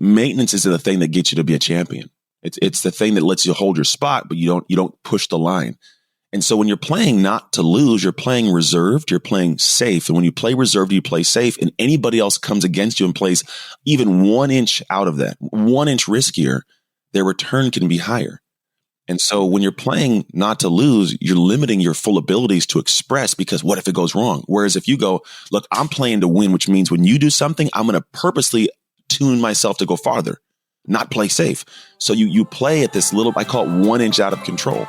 Maintenance is the thing that gets you to be a champion. It's the thing that lets you hold your spot, but you don't push the line. And so when you're playing not to lose, you're playing reserved, you're playing safe. And when you play reserved, you play safe, and anybody else comes against you and plays even 1 inch out of that, 1 inch riskier, their return can be higher. And so when you're playing not to lose, you're limiting your full abilities to express, because what if it goes wrong? Whereas if you go, look, I'm playing to win, which means when you do something, I'm going to purposely tune myself to go farther, not play safe. So you play at this little, I call it 1 inch out of control,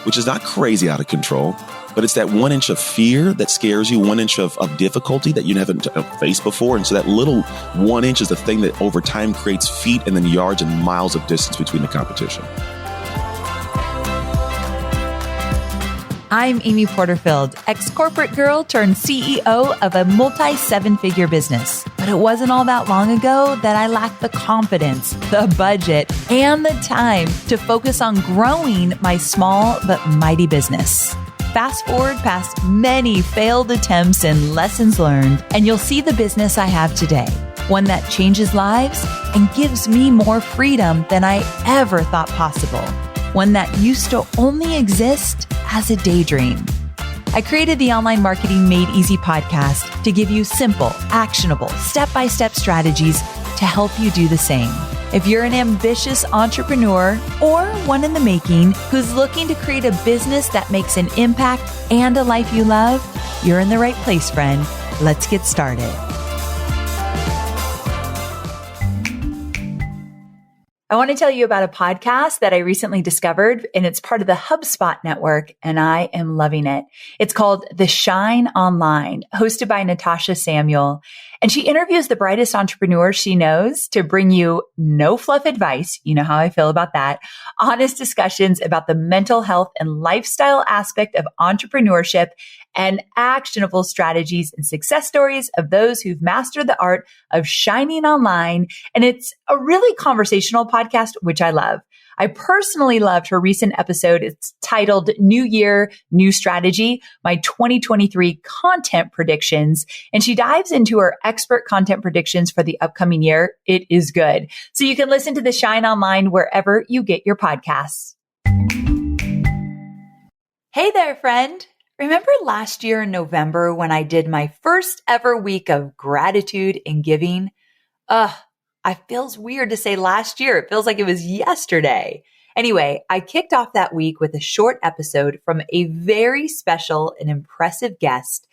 which is not crazy out of control, but it's that 1 inch of fear that scares you, 1 inch of difficulty that you haven't faced before. And so that little 1 inch is the thing that over time creates feet and then yards and miles of distance between the competition. I'm Amy Porterfield, ex-corporate girl turned CEO of a multi-7-figure business. But it wasn't all that long ago that I lacked the confidence, the budget, and the time to focus on growing my small but mighty business. Fast forward past many failed attempts and lessons learned, and you'll see the business I have today. One that changes lives and gives me more freedom than I ever thought possible. One that used to only exist as a daydream. I created the Online Marketing Made Easy podcast to give you simple, actionable, step-by-step strategies to help you do the same. If you're an ambitious entrepreneur or one in the making who's looking to create a business that makes an impact and a life you love, you're in the right place, friend. Let's get started. I want to tell you about a podcast that I recently discovered, and it's part of the HubSpot network, and I am loving it. It's called The Shine Online, hosted by Natasha Samuel. And she interviews the brightest entrepreneurs she knows to bring you no fluff advice. You know how I feel about that. Honest discussions about the mental health and lifestyle aspect of entrepreneurship, and actionable strategies and success stories of those who've mastered the art of shining online. And it's a really conversational podcast, which I love. I personally loved her recent episode. It's titled New Year, New Strategy, my 2023 content predictions. And she dives into her expert content predictions for the upcoming year. It is good. So you can listen to The Shine Online wherever you get your podcasts. Hey there, friend. Remember last year in November when I did my first ever week of gratitude and giving? It feels weird to say last year. It feels like it was yesterday. Anyway, I kicked off that week with a short episode from a very special and impressive guest.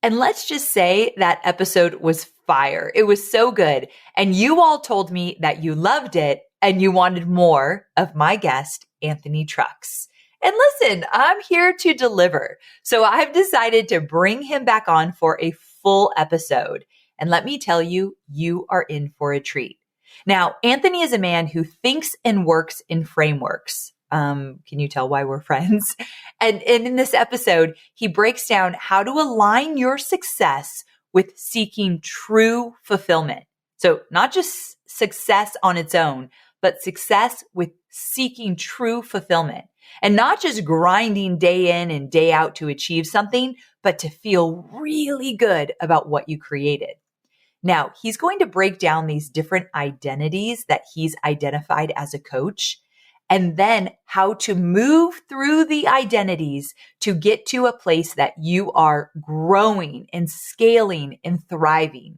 And let's just say that episode was fire. It was so good. And you all told me that you loved it and you wanted more of my guest, Anthony Trucks. And listen, I'm here to deliver. So I've decided to bring him back on for a full episode. And let me tell you, you are in for a treat. Now, Anthony is a man who thinks and works in frameworks. Can you tell why we're friends? And in this episode, he breaks down how to align your success with seeking true fulfillment. So not just success on its own, but success with seeking true fulfillment. And not just grinding day in and day out to achieve something, but to feel really good about what you created. Now, he's going to break down these different identities that he's identified as a coach, and then how to move through the identities to get to a place that you are growing and scaling and thriving.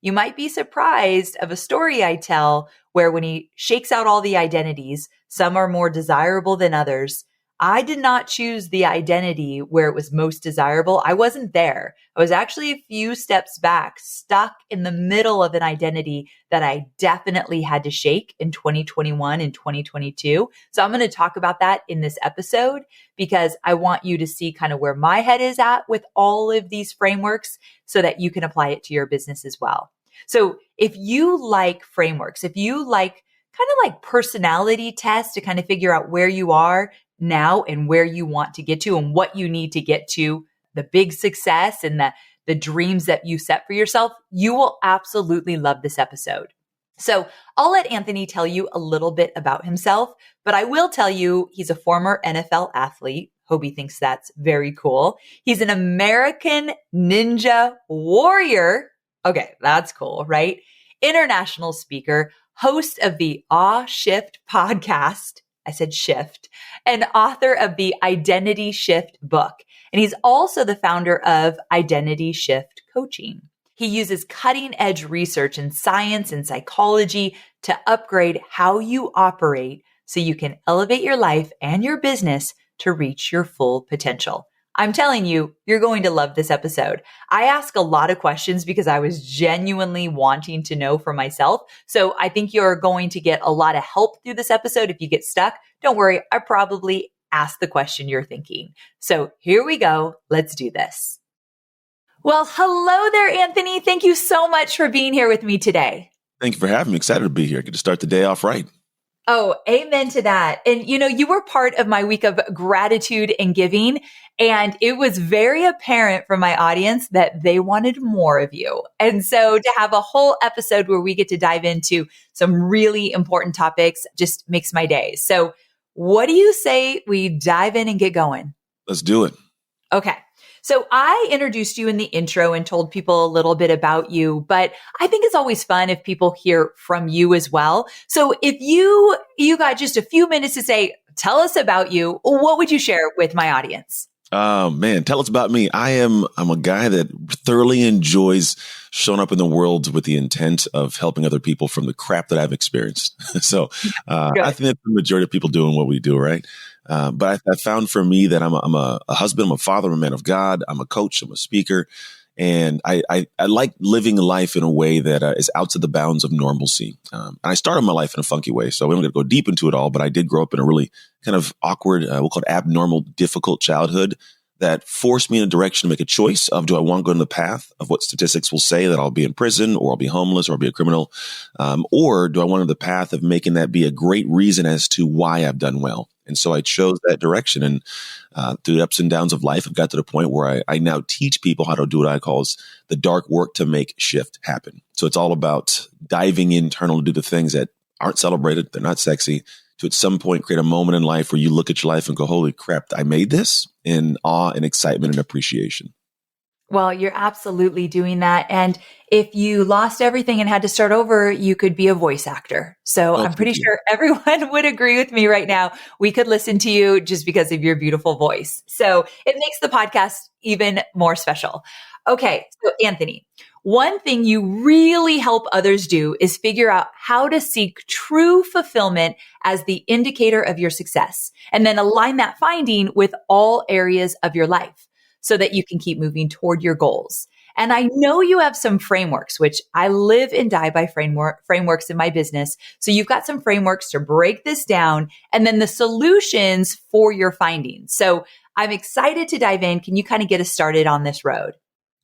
You might be surprised of a story I tell where when he shakes out all the identities, some are more desirable than others. I did not choose the identity where it was most desirable. I wasn't there. I was actually a few steps back, stuck in the middle of an identity that I definitely had to shake in 2021 and 2022. So I'm going to talk about that in this episode because I want you to see kind of where my head is at with all of these frameworks so that you can apply it to your business as well. So if you like frameworks, if you like kind of like personality tests to kind of figure out where you are now and where you want to get to and what you need to get to, the big success and the dreams that you set for yourself, you will absolutely love this episode. So I'll let Anthony tell you a little bit about himself, but I will tell you he's a former NFL athlete. Hobie thinks that's very cool. He's an American Ninja Warrior. Okay, that's cool, right? International speaker, host of the Awe Shift podcast. I said shift, and author of the Identity Shift book. And he's also the founder of Identity Shift Coaching. He uses cutting edge research in science and psychology to upgrade how you operate so you can elevate your life and your business to reach your full potential. I'm telling you, you're going to love this episode. I ask a lot of questions because I was genuinely wanting to know for myself. So I think you're going to get a lot of help through this episode. If you get stuck, don't worry. I probably asked the question you're thinking. So here we go. Let's do this. Well, hello there, Anthony. Thank you so much for being here with me today. Thank you for having me. Excited to be here. Get to start the day off right. Oh, amen to that. And you were part of my week of gratitude and giving, and it was very apparent from my audience that they wanted more of you. And so to have a whole episode where we get to dive into some really important topics just makes my day. So what do you say we dive in and get going? Let's do it. Okay. So I introduced you in the intro and told people a little bit about you, but I think it's always fun if people hear from you as well. So if you got just a few minutes to say, tell us about you, what would you share with my audience? Oh man, tell us about me. I'm a guy that thoroughly enjoys showing up in the world with the intent of helping other people from the crap that I've experienced. So I think that's the majority of people doing what we do, right? But I found for me that I'm a husband, I'm a father, I'm a man of God, I'm a coach, I'm a speaker. And I like living life in a way that is outside the bounds of normalcy. And I started my life in a funky way, so we don't get to go deep into it all, but I did grow up in a really kind of awkward, we'll call it abnormal, difficult childhood that forced me in a direction to make a choice of, do I want to go in the path of what statistics will say that I'll be in prison or I'll be homeless or I'll be a criminal? Or do I want to the path of making that be a great reason as to why I've done well? And so I chose that direction. And through the ups and downs of life, I've got to the point where I now teach people how to do what I call the dark work to make shift happen. So it's all about diving internal to do the things that aren't celebrated. They're not sexy. To at some point create a moment in life where you look at your life and go, holy crap, I made this, in awe and excitement and appreciation. Well, you're absolutely doing that. And if you lost everything and had to start over, you could be a voice actor. So I'm pretty sure everyone would agree with me right now. We could listen to you just because of your beautiful voice. So it makes the podcast even more special. Okay. So Anthony, one thing you really help others do is figure out how to seek true fulfillment as the indicator of your success, and then align that finding with all areas of your life so that you can keep moving toward your goals. And I know you have some frameworks, which I live and die by frameworks in my business. So you've got some frameworks to break this down, and then the solutions for your findings. So I'm excited to dive in. Can you kind of get us started on this road?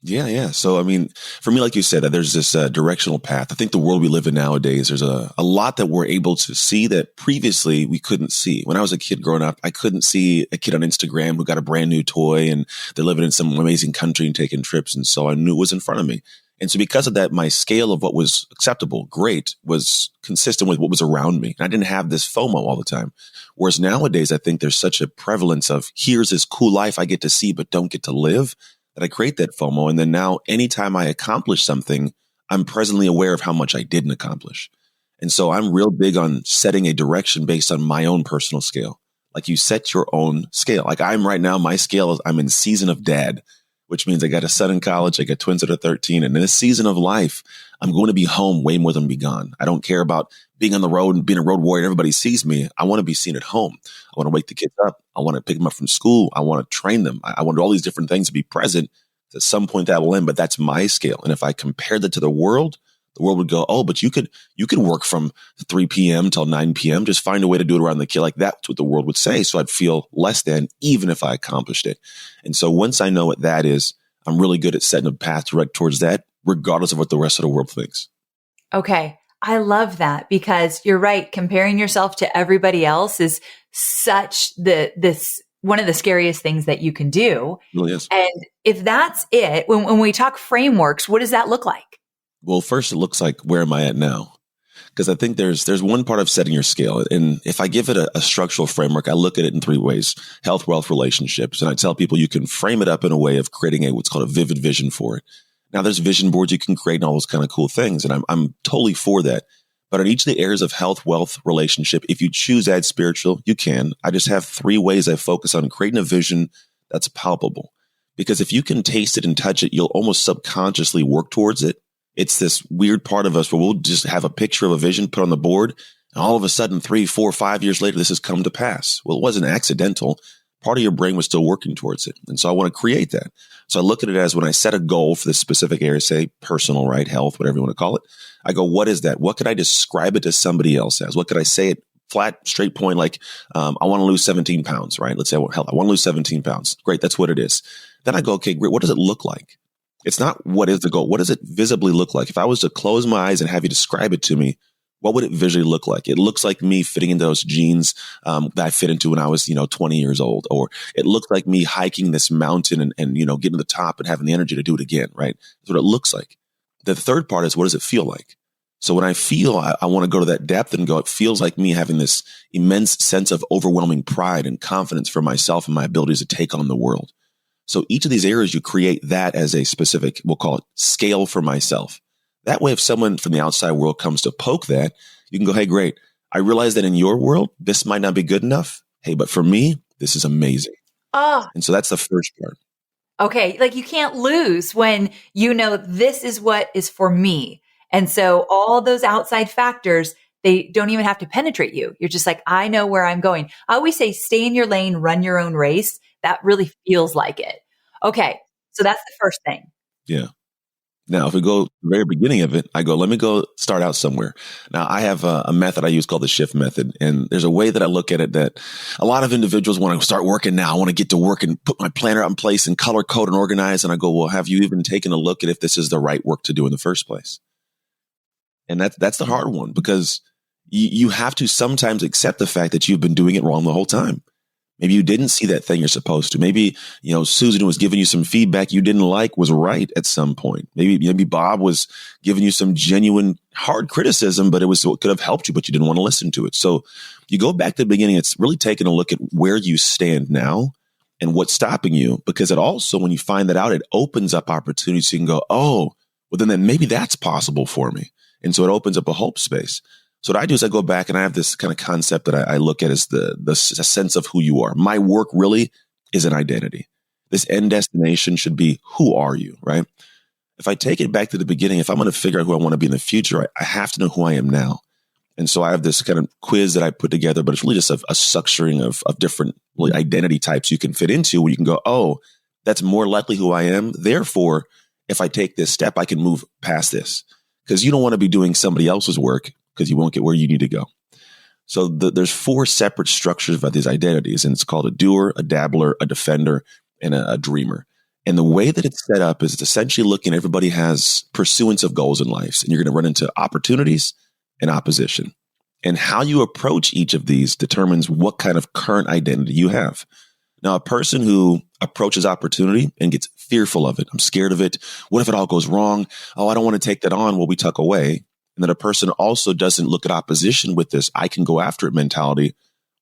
Yeah. So, I mean, for me, like you said, there's this directional path. I think the world we live in nowadays, there's a lot that we're able to see that previously we couldn't see. When I was a kid growing up, I couldn't see a kid on Instagram who got a brand new toy and they're living in some amazing country and taking trips. And so I knew it was in front of me. And so because of that, my scale of what was acceptable, great, was consistent with what was around me. And I didn't have this FOMO all the time. Whereas nowadays, I think there's such a prevalence of, here's this cool life I get to see, but don't get to live, that I create that FOMO. And then now anytime I accomplish something, I'm presently aware of how much I didn't accomplish. And so I'm real big on setting a direction based on my own personal scale. Like, you set your own scale. Like, I'm right now, my scale is I'm in season of dad, which means I got a son in college. I got twins that are 13. And in this season of life, I'm going to be home way more than be gone. I don't care about being on the road and being a road warrior. Everybody sees me. I want to be seen at home. I want to wake the kids up. I want to pick them up from school. I want to train them. I want all these different things to be present. At some point that will end, but that's my scale. And if I compare that to the world would go, oh, but you could work from 3 p.m. till 9 p.m. Just find a way to do it around the kid. Like, that's what the world would say. So I'd feel less than, even if I accomplished it. And so once I know what that is, I'm really good at setting a path direct towards that, regardless of what the rest of the world thinks. Okay. I love that, because you're right. Comparing yourself to everybody else is such this one of the scariest things that you can do. It really is. And if that's it, when we talk frameworks, what does that look like? Well, first, it looks like, where am I at now? Because I think there's one part of setting your scale. And if I give it a structural framework, I look at it in 3 ways: health, wealth, relationships. And I tell people you can frame it up in a way of creating what's called a vivid vision for it. Now, there's vision boards you can create and all those kind of cool things. And I'm totally for that. But in each of the areas of health, wealth, relationship, if you choose to add spiritual, you can. I just have 3 ways I focus on creating a vision that's palpable. Because if you can taste it and touch it, you'll almost subconsciously work towards it. It's this weird part of us where we'll just have a picture of a vision put on the board, and all of a sudden, 3, 4, 5 years later, this has come to pass. Well, it wasn't accidental. Part of your brain was still working towards it. And so I want to create that. So I look at it as when I set a goal for this specific area, say personal, right? Health, whatever you want to call it. I go, what is that? What could I describe it to somebody else as? What could I say it flat, straight point? Like, I want to lose 17 pounds, right? Let's say, well, hell, I want to lose 17 pounds. Great. That's what it is. Then I go, okay, great. What does it look like? It's not what is the goal. What does it visibly look like? If I was to close my eyes and have you describe it to me, what would it visually look like? It looks like me fitting into those jeans that I fit into when I was, 20 years old. Or it looks like me hiking this mountain and getting to the top and having the energy to do it again, right? That's what it looks like. The third part is, what does it feel like? So when I feel I want to go to that depth and go, it feels like me having this immense sense of overwhelming pride and confidence for myself and my abilities to take on the world. So each of these areas, you create that as a specific, we'll call it scale for myself. That way, if someone from the outside world comes to poke that, you can go, hey, great. I realize that in your world, this might not be good enough. Hey, but for me, this is amazing. And so that's the first part. Okay. Like you can't lose when you know this is what is for me. And so all those outside factors, they don't even have to penetrate you. You're just like, I know where I'm going. I always say, stay in your lane, run your own race. That really feels like it. Okay. So that's the first thing. Yeah. Now, if we go to the very beginning of it, I go, let me go start out somewhere. Now, I have a method I use called the shift method. And there's a way that I look at it that a lot of individuals want to start working now. I want to get to work and put my planner out in place and color code and organize. And I go, well, have you even taken a look at if this is the right work to do in the first place? And that's the hard one, because you have to sometimes accept the fact that you've been doing it wrong the whole time. Maybe you didn't see that thing you're supposed to. Maybe, Susan was giving you some feedback you didn't like was right at some point. Maybe Bob was giving you some genuine hard criticism, but it could have helped you, but you didn't want to listen to it. So you go back to the beginning. It's really taking a look at where you stand now and what's stopping you, because it also, when you find that out, it opens up opportunities. So you can go, oh, well, then maybe that's possible for me. And so it opens up a hope space. So what I do is I go back and I have this kind of concept that I look at as the sense of who you are. My work really is an identity. This end destination should be, who are you, right? If I take it back to the beginning, if I'm going to figure out who I want to be in the future, I have to know who I am now. And so I have this kind of quiz that I put together, but it's really just a structuring of different identity types you can fit into, where you can go, oh, that's more likely who I am. Therefore, if I take this step, I can move past this. Because you don't want to be doing somebody else's work, because you won't get where you need to go. So there's 4 separate structures of these identities, and it's called a doer, a dabbler, a defender, and a dreamer. And the way that it's set up is it's essentially looking, everybody has pursuance of goals in life, and you're going to run into opportunities and opposition. And how you approach each of these determines what kind of current identity you have. Now, a person who approaches opportunity and gets fearful of it, I'm scared of it. What if it all goes wrong? Oh, I don't want to take that on. Well, we tuck away. And then a person also doesn't look at opposition with this, I can go after it mentality.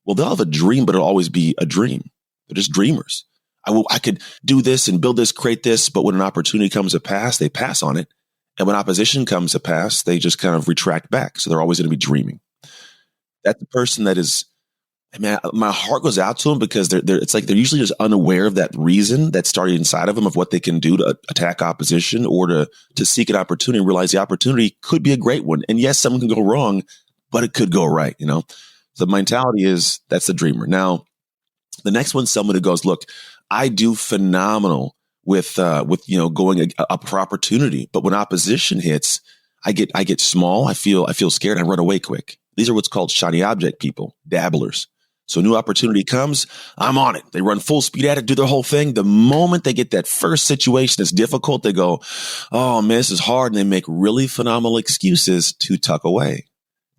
Well, they'll have a dream, but it'll always be a dream. They're just dreamers. I could do this and build this, create this. But when an opportunity comes to pass, they pass on it. And when opposition comes to pass, they just kind of retract back. So they're always going to be dreaming. That's the person that is, my heart goes out to them, because it's like they're usually just unaware of that reason that started inside of them of what they can do to attack opposition or to seek an opportunity and realize the opportunity could be a great one. And yes, something can go wrong, but it could go right. So the mentality is, that's the dreamer. Now, the next one's someone who goes, look, I do phenomenal with going up for opportunity, but when opposition hits, I get small. I feel scared. I run away quick. These are what's called shiny object people, dabblers. So a new opportunity comes, I'm on it. They run full speed at it, do their whole thing. The moment they get that first situation that's difficult, they go, oh man, this is hard. And they make really phenomenal excuses to tuck away,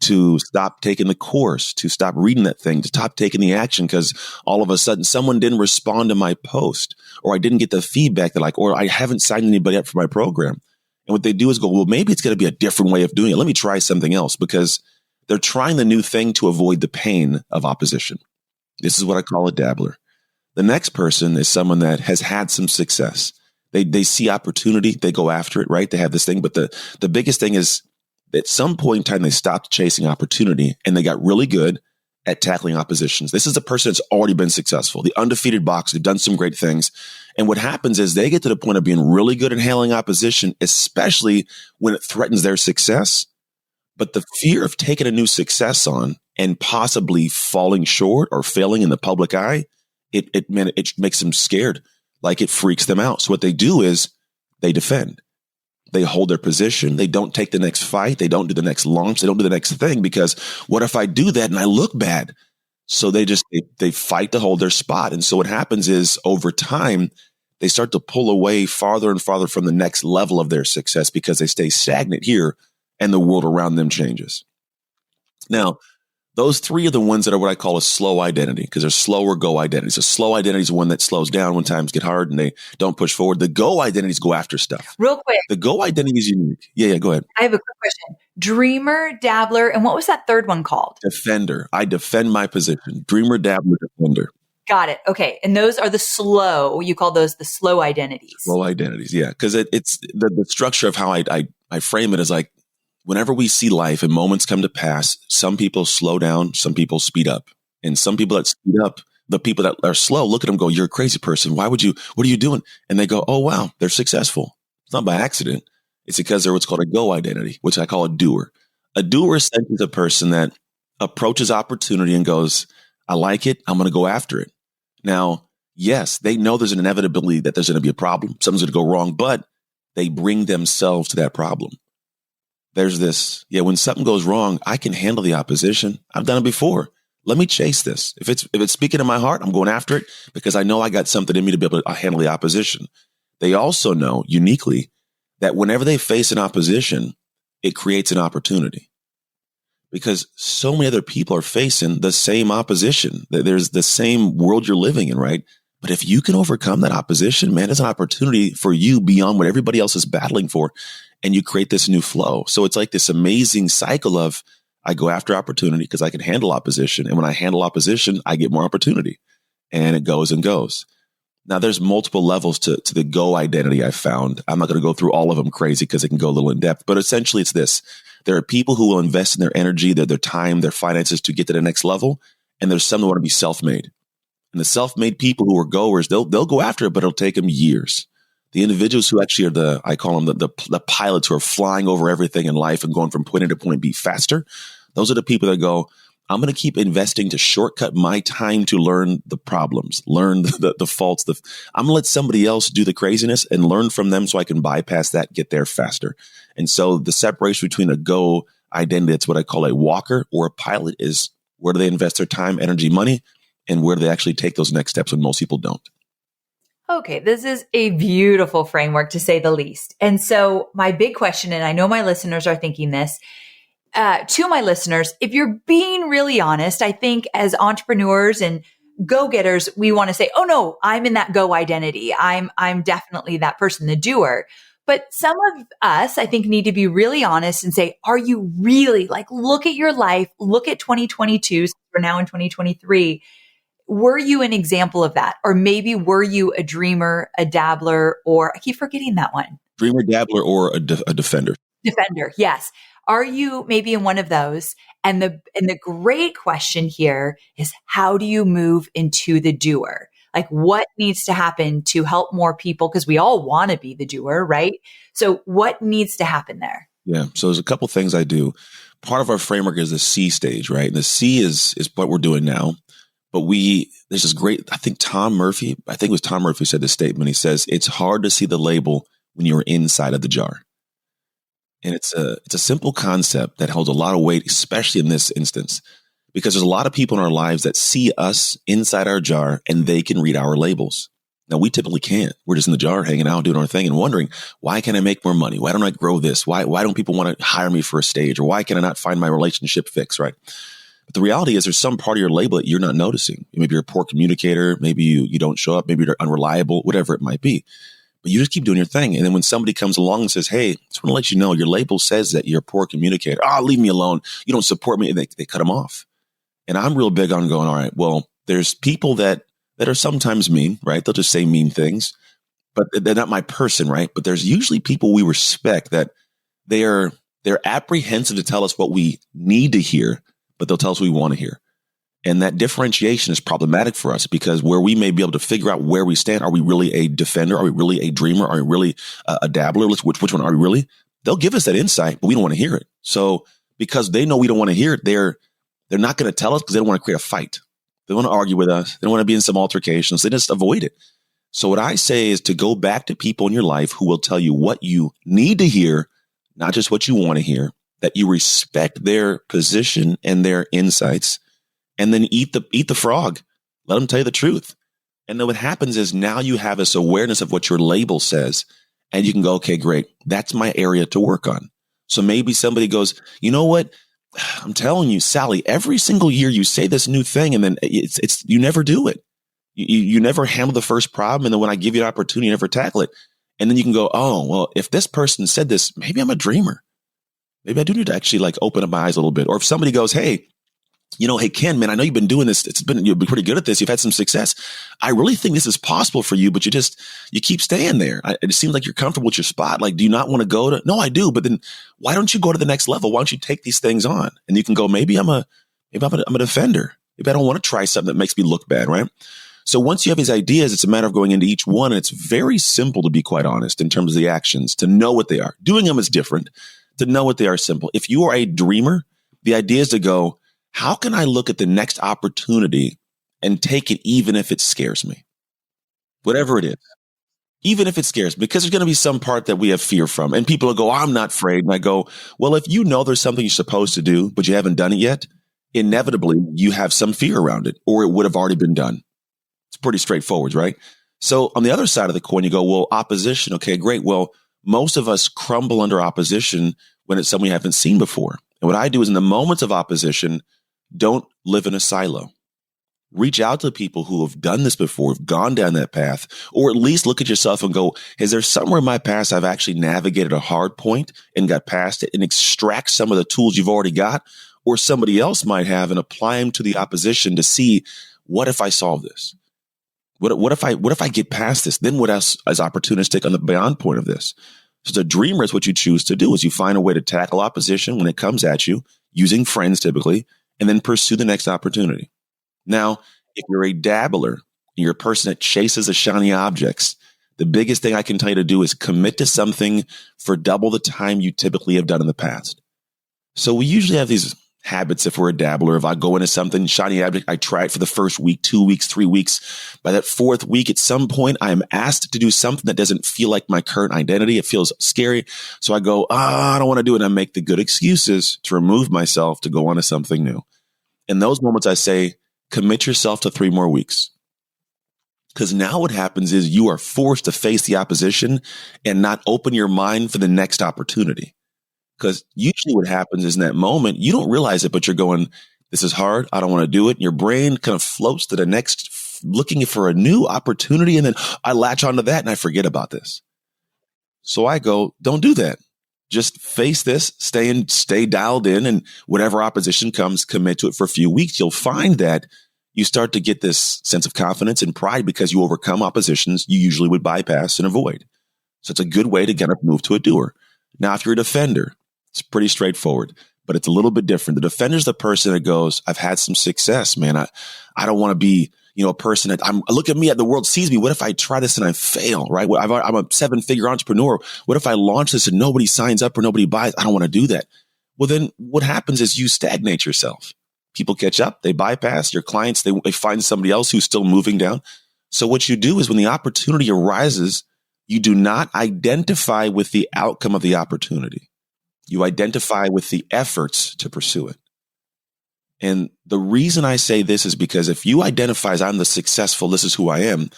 to stop taking the course, to stop reading that thing, to stop taking the action, because all of a sudden someone didn't respond to my post, or I didn't get the feedback or I haven't signed anybody up for my program. And what they do is go, well, maybe it's going to be a different way of doing it. Let me try something else, because they're trying the new thing to avoid the pain of opposition. This is what I call a dabbler. The next person is someone that has had some success. They see opportunity. They go after it, right? They have this thing. But the biggest thing is At some point in time, they stopped chasing opportunity and they got really good at tackling oppositions. This is a person that's already been successful, the undefeated boxer. They've done some great things. And what happens is they get to the point of being really good at handling opposition, especially when it threatens their success. But the fear of taking a new success on and possibly falling short or failing in the public eye, it makes them scared. Like it freaks them out. So what they do is they defend. They hold their position. They don't take the next fight. They don't do the next launch. They don't do the next thing because what if I do that and I look bad? So they fight to hold their spot. And so what happens is over time, they start to pull away farther and farther from the next level of their success because they stay stagnant here and the world around them changes. Now, those three are the ones that are what I call a slow identity because they're slow or go identities. A slow identity is one that slows down when times get hard and they don't push forward. The go identities go after stuff. Real quick. The go identity is unique. Yeah, go ahead. I have a quick question. Dreamer, dabbler, and what was that third one called? Defender. I defend my position. Dreamer, dabbler, defender. Got it. Okay. And those are the slow, you call those the slow identities. Slow identities, yeah. Because it's the structure of how I frame it is like, whenever we see life and moments come to pass, some people slow down, some people speed up. And some people that speed up, the people that are slow, look at them and go, you're a crazy person. What are you doing? And they go, oh, wow, they're successful. It's not by accident. It's because they're what's called a go identity, which I call a doer. A doer essentially is a person that approaches opportunity and goes, I like it. I'm going to go after it. Now, yes, they know there's an inevitability that there's going to be a problem. Something's going to go wrong, but they bring themselves to that problem. There's this, when something goes wrong, I can handle the opposition. I've done it before. Let me chase this. If it's speaking to my heart, I'm going after it because I know I got something in me to be able to handle the opposition. They also know uniquely that whenever they face an opposition, it creates an opportunity because so many other people are facing the same opposition. There's the same world you're living in, right? But if you can overcome that opposition, man, it's an opportunity for you beyond what everybody else is battling for. And you create this new flow. So it's like this amazing cycle of I go after opportunity because I can handle opposition. And when I handle opposition, I get more opportunity. And it goes and goes. Now, there's multiple levels to the go identity I found. I'm not going to go through all of them crazy because it can go a little in depth. But essentially, it's this. There are people who will invest in their energy, their time, their finances to get to the next level. And there's some who want to be self-made. And the self-made people who are goers, they'll go after it, but it'll take them years. The individuals who actually are I call them the pilots who are flying over everything in life and going from point A to point B faster. Those are the people that go, I'm going to keep investing to shortcut my time to learn the problems, learn the faults. I'm going to let somebody else do the craziness and learn from them so I can bypass that, get there faster. And so the separation between a go identity, it's what I call a walker or a pilot, is where do they invest their time, energy, money, and where do they actually take those next steps when most people don't. Okay, this is a beautiful framework to say the least. And so my big question, and I know my listeners are thinking this, to my listeners, if you're being really honest, I think as entrepreneurs and go-getters, we want to say, oh no, I'm in that go identity. I'm definitely that person, the doer. But some of us, I think, need to be really honest and say, are you really, like, look at your life, look at 2022, so we're now in 2023. Were you an example of that? Or maybe were you a dreamer, a dabbler, or I keep forgetting that one. Dreamer, dabbler, or a defender. Defender, yes. Are you maybe in one of those? And the great question here is, how do you move into the doer? Like, what needs to happen to help more people? Because we all want to be the doer, right? So what needs to happen there? Yeah. So there's a couple things I do. Part of our framework is the C stage, right? And the C is what we're doing now. But there's this great, I think it was Tom Murphy said this statement. He says, it's hard to see the label when you're inside of the jar. And it's a simple concept that holds a lot of weight, especially in this instance, because there's a lot of people in our lives that see us inside our jar and they can read our labels. Now, we typically can't. We're just in the jar, hanging out, doing our thing and wondering, why can't I make more money? Why don't I grow this? Why don't people want to hire me for a stage? Or why can I not find my relationship fix, right? But the reality is there's some part of your label that you're not noticing. Maybe you're a poor communicator. Maybe you don't show up. Maybe you're unreliable, whatever it might be. But you just keep doing your thing. And then when somebody comes along and says, hey, I just want to let you know, your label says that you're a poor communicator. Leave me alone. You don't support me. And they cut them off. And I'm real big on going, all right, well, there's people that are sometimes mean, right? They'll just say mean things, but they're not my person, right? But there's usually people we respect that they're They're apprehensive to tell us what we need to hear, but they'll tell us what we want to hear. And that differentiation is problematic for us because where we may be able to figure out where we stand, are we really a defender? Are we really a dreamer? Are we really a dabbler? Which one are we really? They'll give us that insight, but we don't want to hear it. So because they know we don't want to hear it, they're not going to tell us because they don't want to create a fight. They want to argue with us. They don't want to be in some altercations. They just avoid it. So what I say is to go back to people in your life who will tell you what you need to hear, not just what you want to hear, that you respect their position and their insights, and then eat the frog. Let them tell you the truth. And then what happens is now you have this awareness of what your label says, and you can go, okay, great. That's my area to work on. So maybe somebody goes, you know what? I'm telling you, Sally, every single year you say this new thing, and then it's you never do it. You never handle the first problem, and then when I give you an opportunity, you never tackle it. And then you can go, oh, well, if this person said this, maybe I'm a dreamer. Maybe I do need to actually like open up my eyes a little bit. Or if somebody goes, hey, hey, Ken, man, I know you've been doing this. You've been pretty good at this. You've had some success. I really think this is possible for you, but you keep staying there. It seems like you're comfortable with your spot. Like, do you not want to go to? No, I do. But then why don't you go to the next level? Why don't you take these things on? And you can go, maybe I'm a defender. Maybe I don't want to try something that makes me look bad, right? So once you have these ideas, it's a matter of going into each one. And it's very simple, to be quite honest, in terms of the actions, to know what they are. Doing them is different. To know what they are simple. If you are a dreamer, the idea is to go, how can I look at the next opportunity and take it even if it scares me? Whatever it is, even if it scares me, because there's going to be some part that we have fear from. And people will go, I'm not afraid. And I go, well, if you know there's something you're supposed to do, but you haven't done it yet, inevitably you have some fear around it, or it would have already been done. It's pretty straightforward, right? So on the other side of the coin, you go, well, opposition. Okay, great. Well, most of us crumble under opposition when it's something we haven't seen before. And what I do is in the moments of opposition, don't live in a silo. Reach out to people who have done this before, have gone down that path, or at least look at yourself and go, is there somewhere in my past I've actually navigated a hard point and got past it, and extract some of the tools you've already got, or somebody else might have, and apply them to the opposition to see, what if I solve this? What if I get past this? Then what else is opportunistic on the beyond point of this? So the dreamer is what you choose to do, is you find a way to tackle opposition when it comes at you, using friends typically, and then pursue the next opportunity. Now, if you're a dabbler, and you're a person that chases the shiny objects, the biggest thing I can tell you to do is commit to something for double the time you typically have done in the past. So we usually have these habits if we're a dabbler. If I go into something, shiny object, I try it for the first week, 2 weeks, 3 weeks. By that fourth week, at some point, I am asked to do something that doesn't feel like my current identity. It feels scary. So I go, I don't want to do it. And I make the good excuses to remove myself to go on to something new. In those moments, I say, commit yourself to 3 more weeks. Because now what happens is you are forced to face the opposition and not open your mind for the next opportunity. Because usually what happens is in that moment, you don't realize it, but you're going, this is hard. I don't want to do it. And your brain kind of floats to the next, looking for a new opportunity. And then I latch onto that and I forget about this. So I go, don't do that. Just face this, stay dialed in, and whatever opposition comes, commit to it for a few weeks. You'll find that you start to get this sense of confidence and pride because you overcome oppositions you usually would bypass and avoid. So it's a good way to get up and move to a doer. Now, if you're a defender, it's pretty straightforward, but it's a little bit different. The defender is the person that goes, I've had some success, man. I don't want to be, a person that look at me, the world sees me. What if I try this and I fail, right? I'm a 7-figure entrepreneur. What if I launch this and nobody signs up or nobody buys? I don't want to do that. Well, then what happens is you stagnate yourself. People catch up, they bypass your clients. They find somebody else who's still moving down. So what you do is when the opportunity arises, you do not identify with the outcome of the opportunity. You identify with the efforts to pursue it. And the reason I say this is because if you identify as I'm the successful, this is who I am,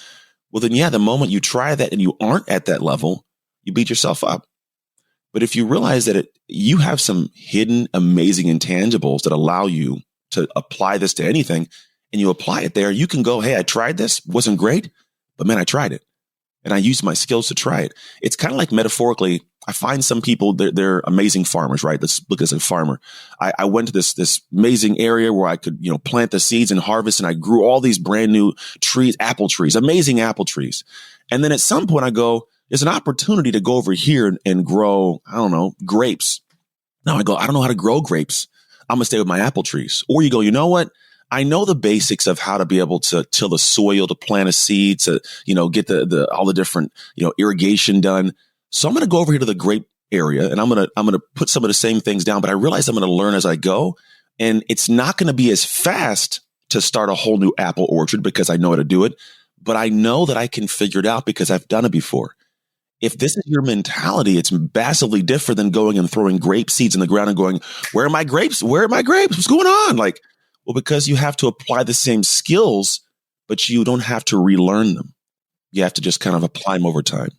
well, then, the moment you try that and you aren't at that level, you beat yourself up. But if you realize that you have some hidden, amazing intangibles that allow you to apply this to anything, and you apply it there, you can go, hey, I tried this, wasn't great, but man, I tried it. And I used my skills to try it. It's kind of like metaphorically, I find some people, they're amazing farmers, right? Let's look as a farmer. I went to this amazing area where I could, plant the seeds and harvest, and I grew all these brand new trees, apple trees, amazing apple trees. And then at some point I go, there's an opportunity to go over here and grow, I don't know, grapes. Now I go, I don't know how to grow grapes. I'm going to stay with my apple trees. Or you go, you know what? I know the basics of how to be able to till the soil, to plant a seed, to, get the all the different, irrigation done. So I'm going to go over here to the grape area and I'm going to put some of the same things down, but I realize I'm going to learn as I go. And it's not going to be as fast to start a whole new apple orchard because I know how to do it, but I know that I can figure it out because I've done it before. If this is your mentality, it's massively different than going and throwing grape seeds in the ground and going, where are my grapes? Where are my grapes? What's going on? Like, well, because you have to apply the same skills, but you don't have to relearn them. You have to just kind of apply them over time.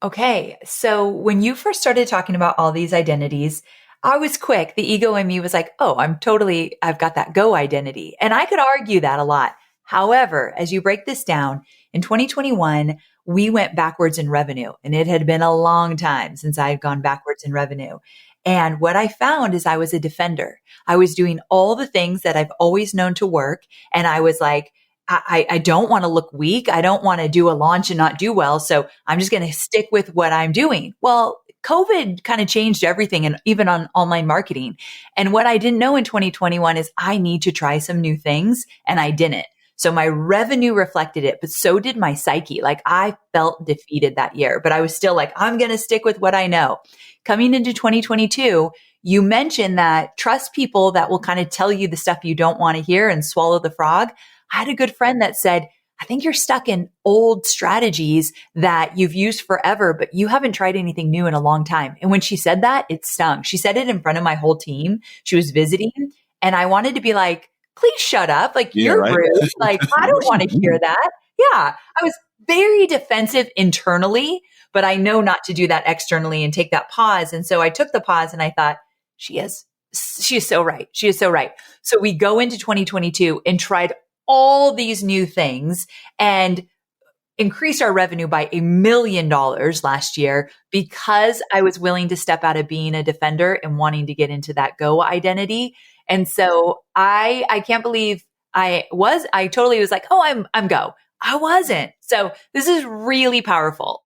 Okay. So when you first started talking about all these identities, I was quick. The ego in me was like, oh, I've got that go identity. And I could argue that a lot. However, as you break this down, in 2021, we went backwards in revenue, and it had been a long time since I had gone backwards in revenue. And what I found is I was a defender. I was doing all the things that I've always known to work. And I was like, I don't want to look weak. I don't want to do a launch and not do well. So I'm just going to stick with what I'm doing. Well, COVID kind of changed everything, and even on online marketing. And what I didn't know in 2021 is I need to try some new things, and I didn't. So my revenue reflected it, but so did my psyche. Like I felt defeated that year, but I was still like, I'm going to stick with what I know. Coming into 2022, you mentioned that trust people that will kind of tell you the stuff you don't want to hear and swallow the frog. I had a good friend that said, I think you're stuck in old strategies that you've used forever, but you haven't tried anything new in a long time. And when she said that, it stung. She said it in front of my whole team. She was visiting, and I wanted to be like, please shut up. Like, Yeah, you're right. rude. Like, I don't want to hear that. Yeah. I was very defensive internally, but I know not to do that externally and take that pause. And so I took the pause and I thought, she is so right. She is so right. So we go into 2022 and tried all these new things and increased our revenue by $1 million last year because I was willing to step out of being a defender and wanting to get into that go identity. And so I can't believe I totally was like, oh, I'm go. I wasn't. So this is really powerful.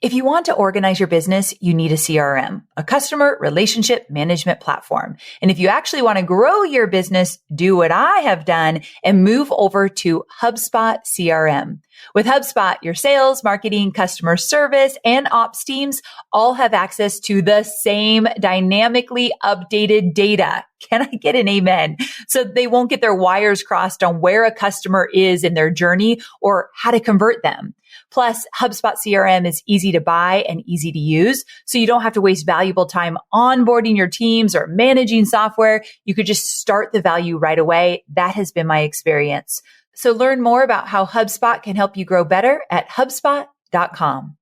If you want to organize your business, you need a CRM, a customer relationship management platform. And if you actually want to grow your business, do what I have done and move over to HubSpot CRM. With HubSpot, your sales, marketing, customer service, and ops teams all have access to the same dynamically updated data. Can I get an amen? So they won't get their wires crossed on where a customer is in their journey or how to convert them. Plus, HubSpot CRM is easy to buy and easy to use, so you don't have to waste valuable time onboarding your teams or managing software. You could just start the value right away. That has been my experience. So learn more about how HubSpot can help you grow better at HubSpot.com.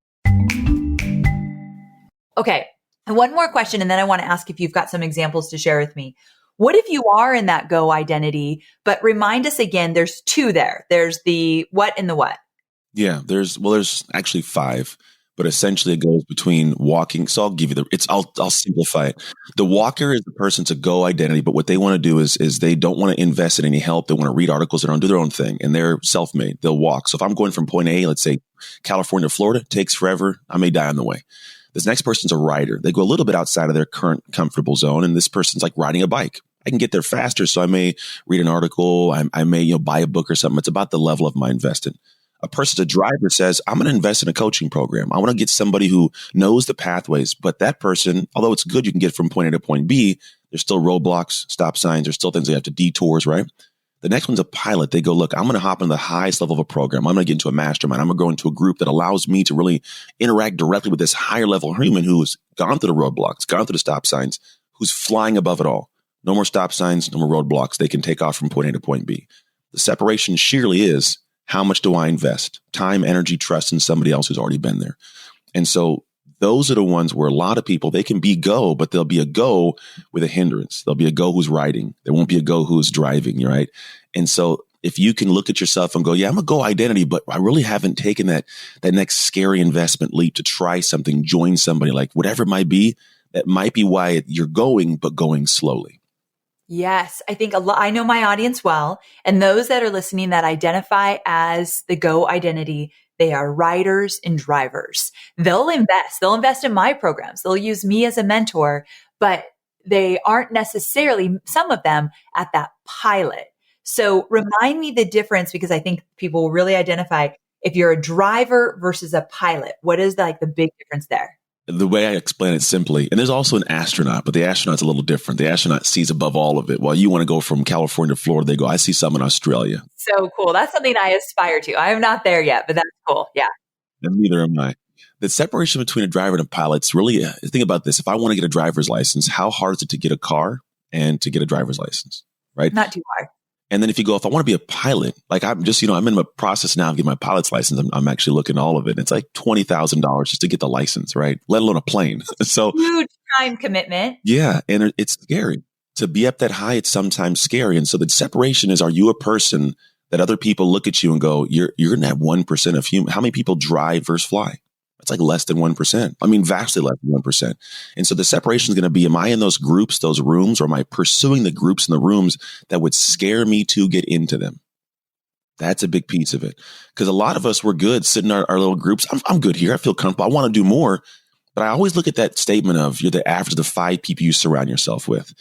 Okay, and one more question, and then I want to ask if you've got some examples to share with me. What if you are in that go identity, but remind us again, there's two there. There's the what and the what. Yeah, there's actually 5, but essentially it goes between walking. So I'll give you I'll simplify it. The walker is the person to go identity, but what they want to do is they don't want to invest in any help. They want to read articles. They don't do their own thing, and they're self-made. They'll walk. So if I'm going from point A, let's say California to Florida, it takes forever. I may die on the way. This next person's a rider. They go a little bit outside of their current comfortable zone, and this person's like riding a bike. I can get there faster, so I may read an article. I may buy a book or something. It's about the level of my investing. A person, a driver says, I'm going to invest in a coaching program. I want to get somebody who knows the pathways. But that person, although it's good you can get from point A to point B, there's still roadblocks, stop signs. There's still things they have to detours, right? The next one's a pilot. They go, look, I'm going to hop into the highest level of a program. I'm going to get into a mastermind. I'm going to go into a group that allows me to really interact directly with this higher level human who's gone through the roadblocks, gone through the stop signs, who's flying above it all. No more stop signs, no more roadblocks. They can take off from point A to point B. The separation sheerly is, how much do I invest? Time, energy, trust in somebody else who's already been there. And so those are the ones where a lot of people, they can be go, but they'll be a go with a hindrance. There'll be a go who's riding. There won't be a go who's driving, right? And so if you can look at yourself and go, yeah, I'm a go identity, but I really haven't taken that next scary investment leap to try something, join somebody, like whatever it might be, that might be why you're going, but going slowly. Yes, I think I know my audience well, and those that are listening that identify as the go identity, They are riders and drivers. They'll invest in my programs. They'll use me as a mentor, but they aren't necessarily, some of them, at that pilot. So remind me the difference, because I think people will really identify if you're a driver versus a pilot. What is like the big difference there? The way I explain it simply, and there's also an astronaut, but the astronaut's a little different. The astronaut sees above all of it. While you want to go from California to Florida, they go, I see some in Australia. So cool. That's something I aspire to. I am not there yet, but that's cool. Yeah. And neither am I. The separation between a driver and a pilot's really, think about this. If I want to get a driver's license, how hard is it to get a car and to get a driver's license, right? Not too hard. And then if you if I want to be a pilot, like I'm just, I'm in the process now of getting my pilot's license. I'm actually looking at all of it. It's like $20,000 just to get the license, right? Let alone a plane. So huge time commitment. Yeah. And it's scary to be up that high. It's sometimes scary. And so the separation is, are you a person that other people look at you and go, you're in that 1% of human? How many people drive versus fly? It's like less than 1%. I mean, vastly less than 1%. And so the separation is going to be, am I in those groups, those rooms, or am I pursuing the groups and the rooms that would scare me to get into them? That's a big piece of it. Because a lot of us, we're good sitting in our little groups. I'm good here. I feel comfortable. I want to do more. But I always look at that statement of you're the average of the 5 people you surround yourself with.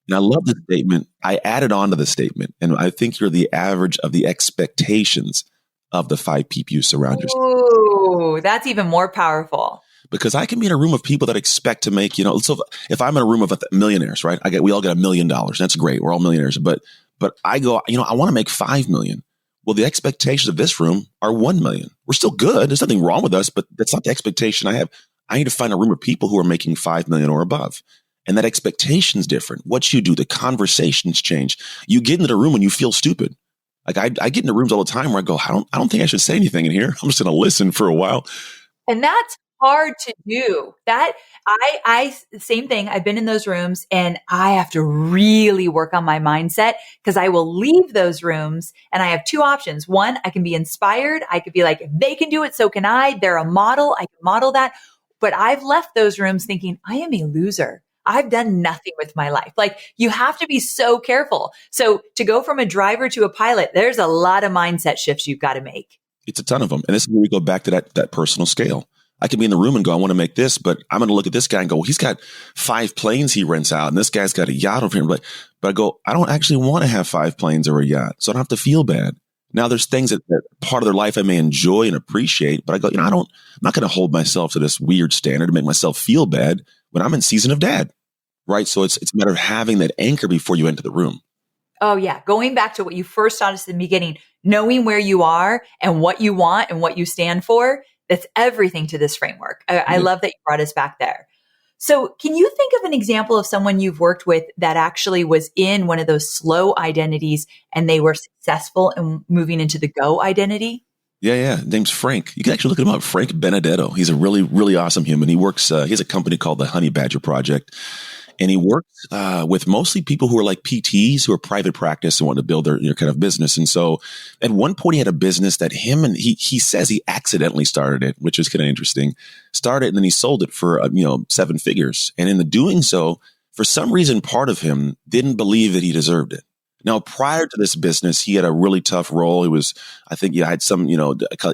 And I love the statement. I added on to the statement. And I think you're the average of the expectations of the 5 people you surround yourself. Ooh, that's even more powerful. Because I can be in a room of people that expect to make, so if I'm in a room of millionaires, right? We all get $1 million. That's great. We're all millionaires. But I go, I want to make 5 million. Well, the expectations of this room are 1 million. We're still good. There's nothing wrong with us, but that's not the expectation I have. I need to find a room of people who are making 5 million or above. And that expectation is different. What you do, the conversations change. You get into the room and you feel stupid. Like I get into rooms all the time where I go, I don't think I should say anything in here. I'm just going to listen for a while. And that's hard to do. That I same thing. I've been in those rooms and I have to really work on my mindset, because I will leave those rooms and I have 2 options. One, I can be inspired. I could be like, if they can do it, so can I. They're a model. I can model that. But I've left those rooms thinking, I am a loser. I've done nothing with my life. Like, you have to be so careful. So to go from a driver to a pilot, there's a lot of mindset shifts you've got to make. It's a ton of them. And this is where we go back to that personal scale. I can be in the room and go, I want to make this, but I'm going to look at this guy and go, well, he's got 5 planes he rents out, and this guy's got a yacht over here. But I go, I don't actually want to have 5 planes or a yacht, so I don't have to feel bad. Now, there's things that part of their life I may enjoy and appreciate, but I go, I'm not going to hold myself to this weird standard to make myself feel bad when I'm in season of dad, right? So it's a matter of having that anchor before you enter the room. Oh yeah. Going back to what you first taught us in the beginning, knowing where you are and what you want and what you stand for, that's everything to this framework. I love that you brought us back there. So can you think of an example of someone you've worked with that actually was in one of those slow identities and they were successful in moving into the go identity? Yeah. Name's Frank. You can actually look him up. Frank Benedetto. He's a really, really awesome human. He works, he has a company called the Honey Badger Project. And he works with mostly people who are like PTs who are private practice and want to build their kind of business. And so at one point he had a business that he says he accidentally started it, which is kind of interesting. Started and then he sold it for 7 figures. And in the doing so, for some reason, part of him didn't believe that he deserved it. Now, prior to this business, he had a really tough role. He was, I think, had some,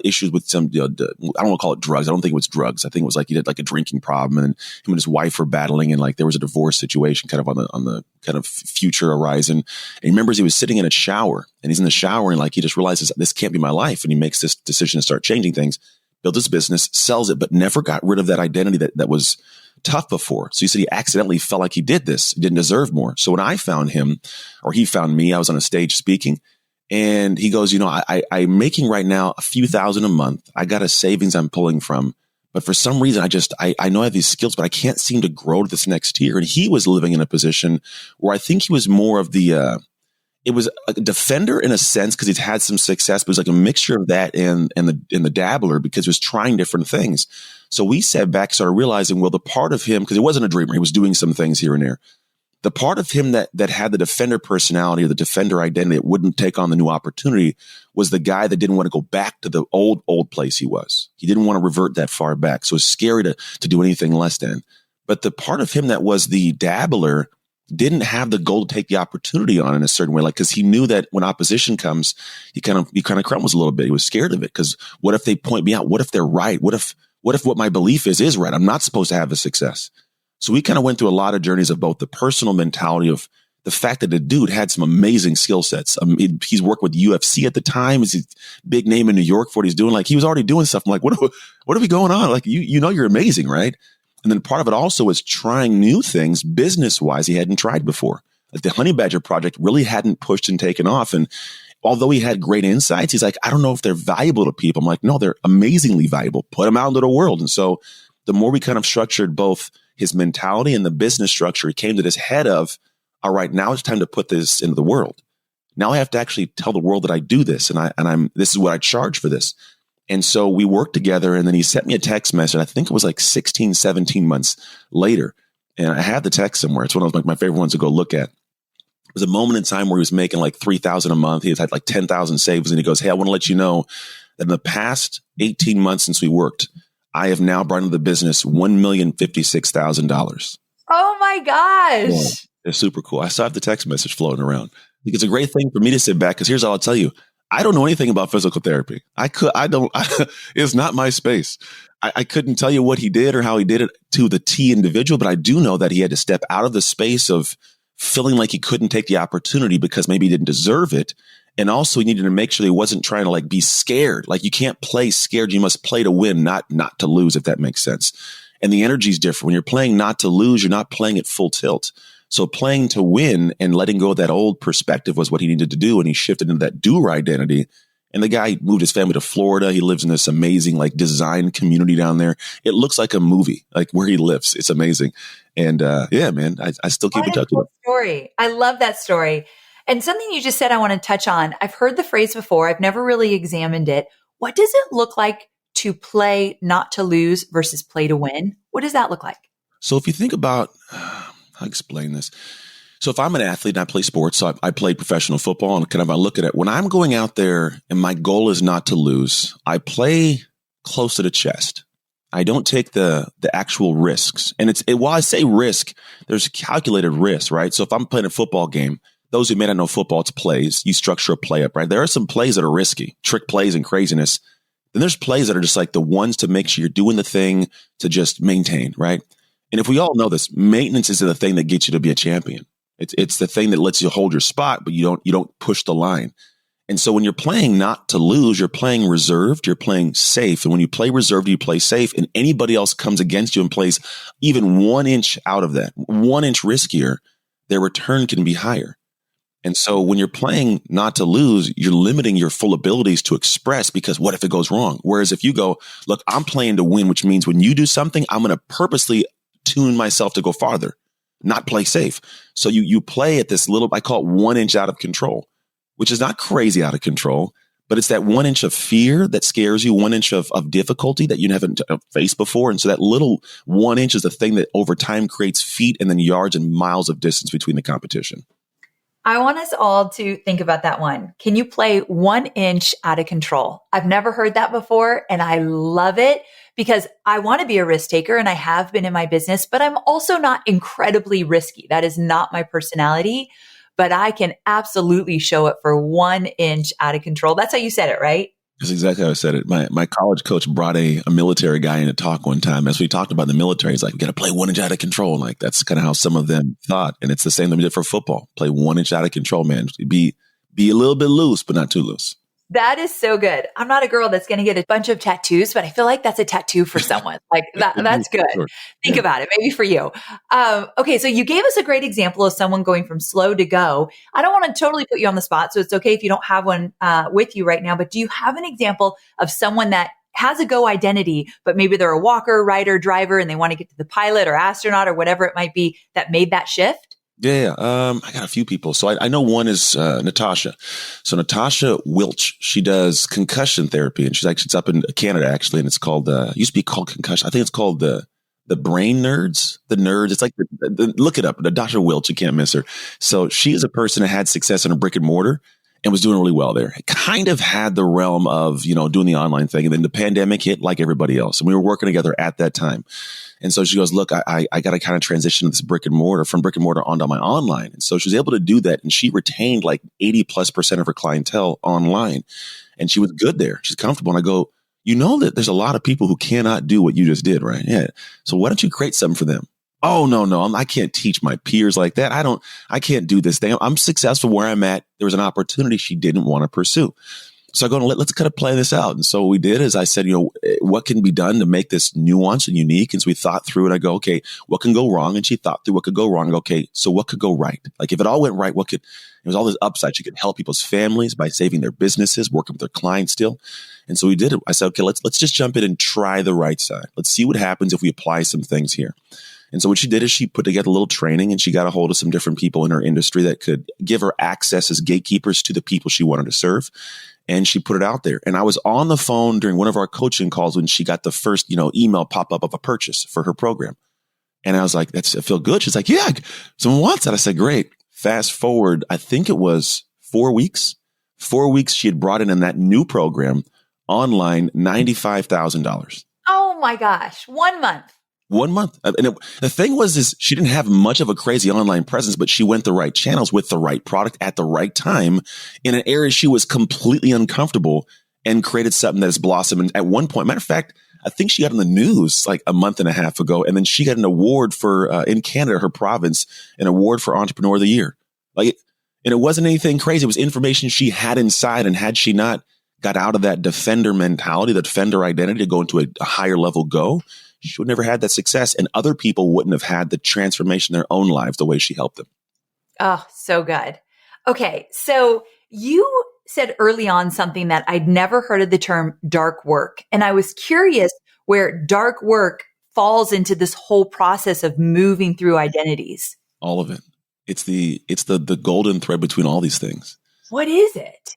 issues with some, I don't want to call it drugs. I don't think it was drugs. I think it was like he had like a drinking problem, and him and his wife were battling, and like there was a divorce situation kind of on the kind of future horizon. And he remembers he was sitting in a shower, and he's in the shower, and like he just realizes this can't be my life, and he makes this decision to start changing things, builds his business, sells it, but never got rid of that identity that was tough before. So he said he accidentally felt like he did this, he didn't deserve more. So when I found him, or he found me, I was on a stage speaking, and he goes, I'm making right now a few thousand a month. I got a savings I'm pulling from, but for some reason, I know I have these skills, but I can't seem to grow to this next tier. And he was living in a position where I think he was more of it was a defender in a sense because he's had some success, but it was like a mixture of that and the dabbler because he was trying different things. So we sat back, started realizing, well, the part of him, because he wasn't a dreamer, he was doing some things here and there. The part of him that had the defender personality or the defender identity that wouldn't take on the new opportunity was the guy that didn't want to go back to the old place he was. He didn't want to revert that far back. So it's scary to do anything less than. But the part of him that was the dabbler didn't have the goal to take the opportunity on in a certain way. Like, cause he knew that when opposition comes, he kind of crumbles a little bit. He was scared of it. Cause what if they point me out? What if they're right? What if what my belief is right? I'm not supposed to have a success. So we kind of went through a lot of journeys of both the personal mentality of the fact that the dude had some amazing skill sets. He's worked with UFC at the time. He's a big name in New York for what he's doing. Like, he was already doing stuff. I'm like, what are we going on? Like, you're amazing, right? And then part of it also is trying new things business wise he hadn't tried before. Like, the Honey Badger project really hadn't pushed and taken off. And although he had great insights, he's like, I don't know if they're valuable to people. I'm like, no, they're amazingly valuable. Put them out into the world. And so the more we kind of structured both his mentality and the business structure, he came to this head of, all right, now it's time to put this into the world. Now I have to actually tell the world that I do this, and this is what I charge for this. And so we worked together, and then he sent me a text message. I think it was like 16, 17 months later. And I have the text somewhere. It's one of my favorite ones to go look at. It was a moment in time where he was making like $3,000 a month. He had like 10,000 saves, and he goes, hey, I want to let you know that in the past 18 months since we worked, I have now brought into the business $1,056,000. Oh my gosh. Yeah. It's super cool. I still have the text message floating around. Like, it's a great thing for me to sit back, because here's all I'll tell you. I don't know anything about physical therapy. It's not my space. I couldn't tell you what he did or how he did it to the T individual, but I do know that he had to step out of the space of feeling like he couldn't take the opportunity because maybe he didn't deserve it. And also he needed to make sure he wasn't trying to like be scared. Like, you can't play scared. You must play to win, not to lose, if that makes sense. And the energy is different. When you're playing not to lose, you're not playing at full tilt. So playing to win and letting go of that old perspective was what he needed to do. And he shifted into that doer identity. And the guy moved his family to Florida. He lives in this amazing like design community down there. It looks like a movie, like where he lives. It's amazing. And yeah, man, I still keep in touch with him. Story. I love that story. And something you just said I want to touch on. I've heard the phrase before. I've never really examined it. What does it look like to play not to lose versus play to win? What does that look like? So if you think about, I'll explain this. So if I'm an athlete and I play sports, so I played professional football, and kind of I look at it, when I'm going out there and my goal is not to lose, I play close to the chest. I don't take the actual risks. And while I say risk, there's calculated risk, right? So if I'm playing a football game, those who may not know football, it's plays. You structure a play up, right? There are some plays that are risky, trick plays and craziness. Then there's plays that are just like the ones to make sure you're doing the thing to just maintain, right? And if we all know this, maintenance is the thing that gets you to be a champion. It's the thing that lets you hold your spot, but you don't push the line. And so when you're playing not to lose, you're playing reserved, you're playing safe. And when you play reserved, you play safe, and anybody else comes against you and plays even 1 inch out of that, 1 inch riskier, their return can be higher. And so when you're playing not to lose, you're limiting your full abilities to express, because what if it goes wrong? Whereas if you go, look, I'm playing to win, which means when you do something, I'm going to purposely tune myself to go farther, not play safe. So you play at this little, I call it 1 inch out of control, which is not crazy out of control, but it's that 1 inch of fear that scares you, 1 inch of difficulty that you haven't faced before. And so that little 1 inch is the thing that over time creates feet and then yards and miles of distance between the competition. I want us all to think about that one. Can you play 1 inch out of control? I've never heard that before, and I love it, because I want to be a risk taker, and I have been in my business, but I'm also not incredibly risky. That is not my personality, but I can absolutely show it for 1 inch out of control. That's how you said it, right? That's exactly how I said it. My college coach brought a military guy in to talk one time. As we talked about the military, he's like, we got to play 1 inch out of control. Like, that's kind of how some of them thought. And it's the same that we did for football. Play 1 inch out of control, man. Be a little bit loose, but not too loose. That is so good. I'm not a girl that's going to get a bunch of tattoos, but I feel like that's a tattoo for someone. Like that's good. Sure. Think about it. Maybe for you. Okay. So you gave us a great example of someone going from slow to go. I don't want to totally put you on the spot, so it's okay if you don't have one with you right now, but do you have an example of someone that has a go identity, but maybe they're a walker, rider, driver, and they want to get to the pilot or astronaut or whatever it might be that made that shift? Yeah. I got a few people. So I know one is Natasha. So Natasha Wilch, she does concussion therapy, and it's up in Canada actually, and it's called used to be called concussion. I think it's called the brain nerds, the nerds. It's like look it up. Natasha Wilch, you can't miss her. So she is a person that had success in a brick and mortar, and was doing really well there. It kind of had the realm of, doing the online thing. And then the pandemic hit like everybody else. And we were working together at that time. And so she goes, look, I got to kind of transition this from brick and mortar onto my online. And so she was able to do that. And she retained like 80+% of her clientele online. And she was good there. She's comfortable. And I go, that there's a lot of people who cannot do what you just did, right? Yeah. So why don't you create something for them? Oh, no, I can't teach my peers like that. I can't do this thing. I'm successful where I'm at. There was an opportunity she didn't want to pursue. So I go, let's kind of play this out. And so what we did is I said, what can be done to make this nuanced and unique? And so we thought through it. I go, okay, what can go wrong? And she thought through what could go wrong. I go, okay, so what could go right? Like if it all went right, it was all this upside. She could help people's families by saving their businesses, working with their clients still. And so we did it. I said, okay, let's just jump in and try the right side. Let's see what happens if we apply some things here. And so what she did is she put together a little training and she got a hold of some different people in her industry that could give her access as gatekeepers to the people she wanted to serve. And she put it out there. And I was on the phone during one of our coaching calls when she got the first, email pop up of a purchase for her program. And I was like, I feel good. She's like, yeah, someone wants that. I said, great. Fast forward, I think it was 4 weeks. 4 weeks she had brought in that new program online, $95,000. Oh my gosh. 1 month. 1 month. And the thing is she didn't have much of a crazy online presence, but she went the right channels with the right product at the right time in an area she was completely uncomfortable and created something that has blossomed. And at one point, matter of fact, I think she got on the news like a month and a half ago. And then she got an award for, in Canada, her province, an award for Entrepreneur of the Year. And it wasn't anything crazy. It was information she had inside. And had she not got out of that defender mentality, the defender identity to go into a higher level she would never had that success, and other people wouldn't have had the transformation in their own lives the way she helped them. Oh, so good. Okay. So you said early on something that I'd never heard of the term dark work. And I was curious where dark work falls into this whole process of moving through identities. All of it. It's the golden thread between all these things. What is it?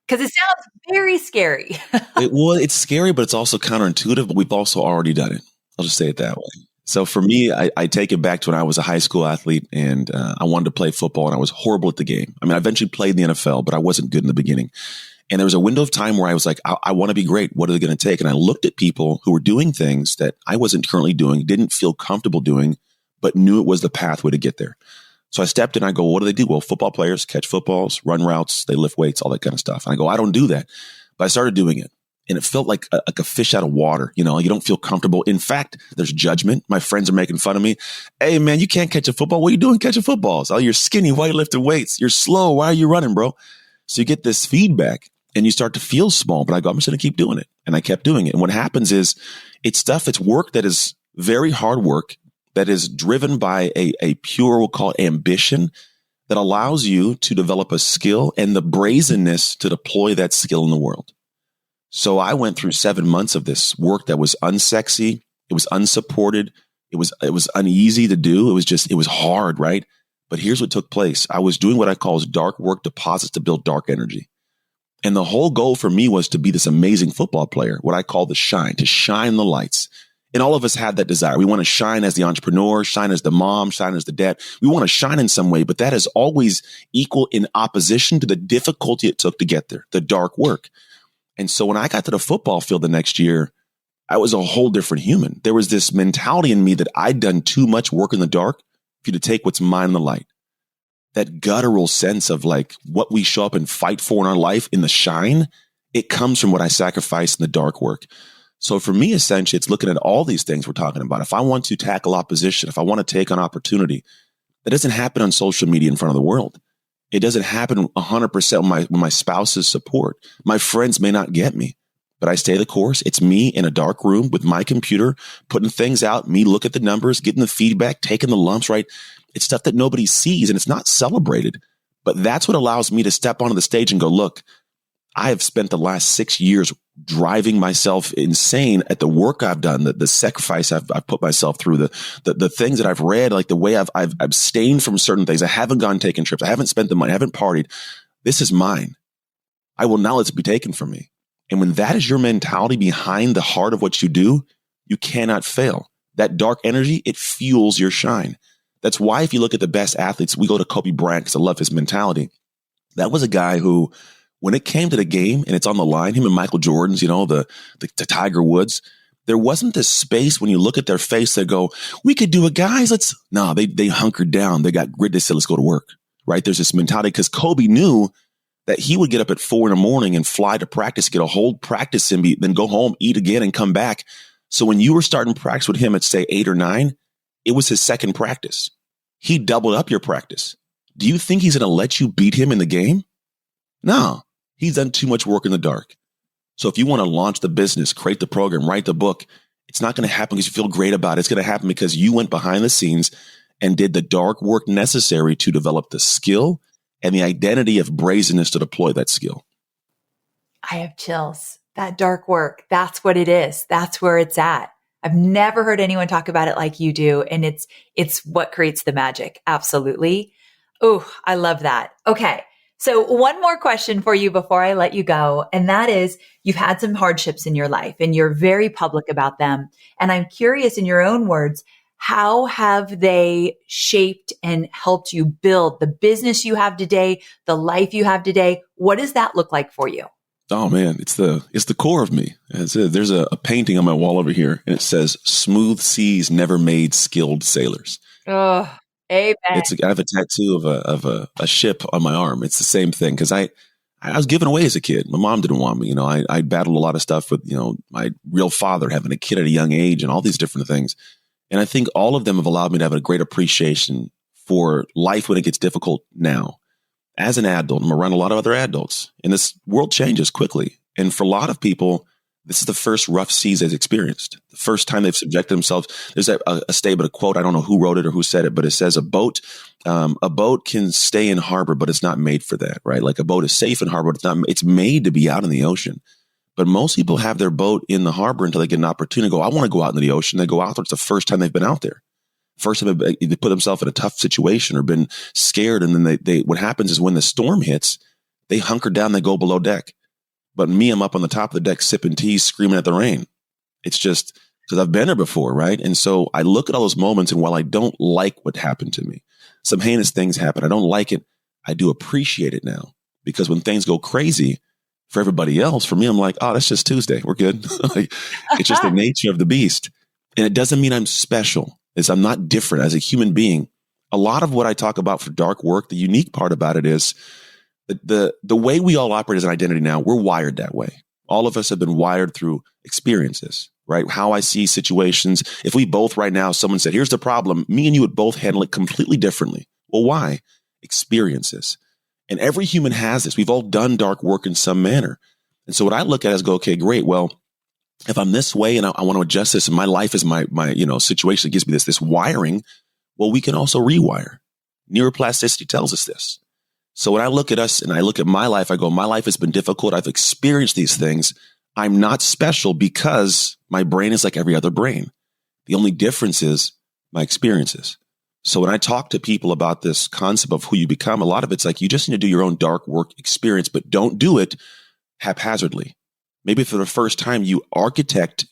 Because it sounds very scary. It's scary, but it's also counterintuitive, but we've also already done it. I'll just say it that way. So for me, I take it back to when I was a high school athlete and I wanted to play football and I was horrible at the game. I mean, I eventually played in the NFL, but I wasn't good in the beginning. And there was a window of time where I was like, I want to be great. What are they going to take? And I looked at people who were doing things that I wasn't currently doing, didn't feel comfortable doing, but knew it was the pathway to get there. So I stepped in, I go, what do they do? Well, football players catch footballs, run routes, they lift weights, all that kind of stuff. And I go, I don't do that. But I started doing it. And it felt like a fish out of water. You don't feel comfortable. In fact, there's judgment. My friends are making fun of me. Hey, man, you can't catch a football. What are you doing catching footballs? Oh, you're skinny. Why are you lifting weights? You're slow. Why are you running, bro? So you get this feedback and you start to feel small. But I go, I'm just going to keep doing it. And I kept doing it. And what happens is it's work that is very hard work, that is driven by a pure, we'll call it ambition, that allows you to develop a skill and the brazenness to deploy that skill in the world. So I went through 7 months of this work that was unsexy. It was unsupported. It was uneasy to do. It was hard, right? But here's what took place. I was doing what I call dark work deposits to build dark energy. And the whole goal for me was to be this amazing football player, what I call to shine the lights. And all of us had that desire. We want to shine as the entrepreneur, shine as the mom, shine as the dad. We want to shine in some way, but that is always equal in opposition to the difficulty it took to get there, the dark work. And so when I got to the football field the next year, I was a whole different human. There was this mentality in me that I'd done too much work in the dark for you to take what's mine in the light. That guttural sense of like what we show up and fight for in our life in the shine, it comes from what I sacrificed in the dark work. So for me, essentially, it's looking at all these things we're talking about. If I want to tackle opposition, if I want to take on opportunity, that doesn't happen on social media in front of the world. It doesn't happen 100% with my spouse's support. My friends may not get me, but I stay the course. It's me in a dark room with my computer, putting things out, me look at the numbers, getting the feedback, taking the lumps, right? It's stuff that nobody sees and it's not celebrated. But that's what allows me to step onto the stage and go, look, I have spent the last 6 years driving myself insane at the work I've done, the sacrifice I've put myself through, the things that I've read, like the way I've abstained from certain things. I haven't gone taking trips. I haven't spent the money. I haven't partied. This is mine. I will not let it be taken from me. And when that is your mentality behind the heart of what you do, you cannot fail. That dark energy, it fuels your shine. That's why if you look at the best athletes, we go to Kobe Bryant because I love his mentality. That was a guy who, when it came to the game and it's on the line, him and Michael Jordan's, the Tiger Woods, there wasn't this space when you look at their face, they go, we could do it, guys. No, they hunkered down. They got grit. They said, let's go to work, right? There's this mentality because Kobe knew that he would get up at 4 a.m. and fly to practice, get a whole practice and then go home, eat again and come back. So when you were starting practice with him at say 8 or 9, it was his second practice. He doubled up your practice. Do you think he's going to let you beat him in the game? No, he's done too much work in the dark. So if you want to launch the business, create the program, write the book, it's not going to happen because you feel great about it. It's going to happen because you went behind the scenes and did the dark work necessary to develop the skill and the identity of brazenness to deploy that skill. I have chills. That dark work, that's what it is. That's where it's at. I've never heard anyone talk about it like you do. And it's what creates the magic. Absolutely. Oh, I love that. Okay. So one more question for you before I let you go. And that is, you've had some hardships in your life and you're very public about them. And I'm curious, in your own words, how have they shaped and helped you build the business you have today, the life you have today? What does that look like for you? Oh man, it's the core of me. There's a painting on my wall over here, and it says, "Smooth seas never made skilled sailors." Oh, amen. I have a tattoo of a ship on my arm. It's the same thing because I was given away as a kid. My mom didn't want me. I battled a lot of stuff with my real father having a kid at a young age and all these different things. And I think all of them have allowed me to have a great appreciation for life when it gets difficult now. As an adult, I'm around a lot of other adults, and this world changes quickly. And for a lot of people, this is the first rough seas they've experienced. The first time they've subjected themselves. There's a statement, a quote. I don't know who wrote it or who said it, but it says a boat can stay in harbor, but it's not made for that, right? Like a boat is safe in harbor, but it's made to be out in the ocean. But most people have their boat in the harbor until they get an opportunity to go, I want to go out into the ocean. They go out there. It's the first time they've been out there. First time they put themselves in a tough situation or been scared. And then they what happens is when the storm hits, they hunker down, they go below deck. But me, I'm up on the top of the deck sipping tea, screaming at the rain. It's just because I've been there before, right? And so I look at all those moments, and while I don't like what happened to me, some heinous things happen. I don't like it. I do appreciate it now, because when things go crazy for everybody else, for me, I'm like, oh, that's just Tuesday. We're good. Like, it's just the nature of the beast. And it doesn't mean I'm special. I'm not different as a human being. A lot of what I talk about for dark work, the unique part about it is the way we all operate as an identity now, we're wired that way. All of us have been wired through experiences, right? How I see situations. If we both right now, someone said, here's the problem, me and you would both handle it completely differently. Well, why? Experiences. And every human has this. We've all done dark work in some manner. And so what I look at is go, okay, great. Well, if I'm this way and I want to adjust this and my life is my situation that gives me this wiring, well, we can also rewire. Neuroplasticity tells us this. So when I look at us and I look at my life, I go, my life has been difficult. I've experienced these things. I'm not special because my brain is like every other brain. The only difference is my experiences. So when I talk to people about this concept of who you become, a lot of it's like, you just need to do your own dark work experience, but don't do it haphazardly. Maybe for the first time, you